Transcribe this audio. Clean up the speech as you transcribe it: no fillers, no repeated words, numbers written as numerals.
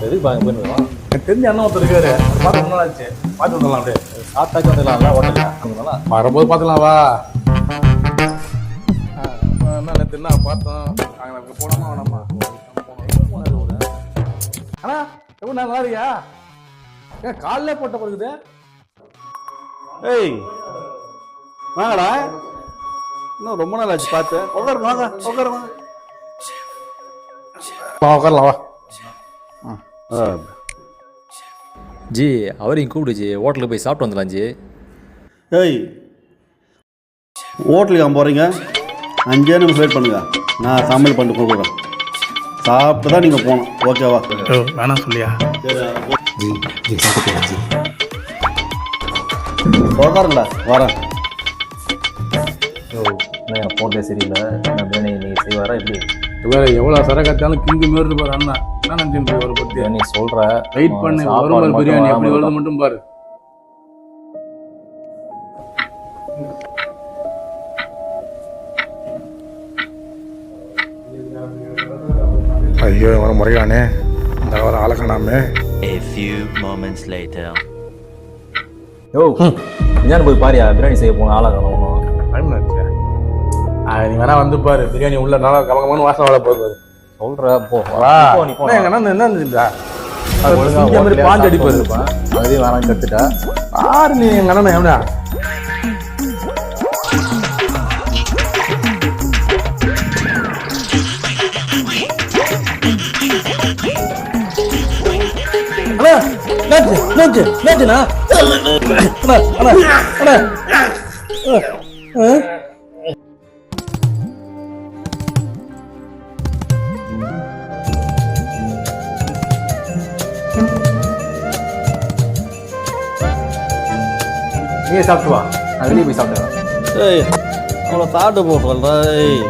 எதுக்கு பாருங்க போயிருந்தோம். எனக்கு தெரிஞ்ச அண்ணன் ஒருத்தர் இருக்காரு. பார்த்து ரொம்ப நாள் ஆச்சு. பார்த்து வந்துடலாம் அப்படியே. சாப்பிட்டாச்சும் வந்துடலாம்ல ஹோட்டலில். வரும்போது பார்த்துலாம் வா. என்ன நேற்று என்ன பார்த்தோம். நாங்கள் போனோமா வேணாமா? அண்ணா எப்படி நல்லா இருக்கியா? ஏன் காலையிலே போட்ட பிறகுது? ஏய் வாங்கடா, இன்னும் ரொம்ப நாள் ஆச்சு பார்த்து. உட்காருங்க, வாங்க உட்காருங்க. உட்காரலாம் வா. ஜி அவரையும் கூப்பிடு ஜி, ஹோட்டலுக்கு போய் சாப்பிட்டு வந்துடலாம் ஜி. ஏய் ஹோட்டலுக்கு அங்கே போகிறீங்க, 5 நிமிஷம் வெயிட் பண்ணுங்க, நான் சமையல் பண்ணிட்டு கொடுக்குறேன். சாப்பிட்டு தான் நீங்கள் போகணும், ஓகேவா? வேணாம் சொல்லியா? உட்காருங்களா, வரேன். போட்டே சரியில்லை, பிரியாணி நீ செய்வாரா எப்படி? வேற எவ்வளோ சரக்காத்தாலும் கிங்கு மாரி இருப்பார் அண்ணா. என்ன நினைச்சு ஒரு பற்றி நீ சொல்ற வெயிட் பண்ணு. ஒரு பிரியாணி எப்படி வருது மட்டும் பாரு. ஐயோ வர முறையானே, இந்த வர ஆளக்கணாமே. A few moments later. யோ இஞ்சானு போய் பாரியா, பிரியாணி செய்ய போன ஆளாகணும். நீ வேணா வந்து பாரு, பிரியாணி உள்ள நல்லா கமகமான வாசனை வர போகுது. சொல்ற போ என்ன பாஞ்சு அடிப்பாரு. அதே வேணாம் கத்துட்டா ஆறு நீ எங்க அண்ணன் எவனா? நீங்க சாப்பிட்டு வா, நான் வெளியே போய் சாப்பிடுவேன். ஏய் அவ்வளோ சாப்பிட்டு போக சொல்கிறேன்.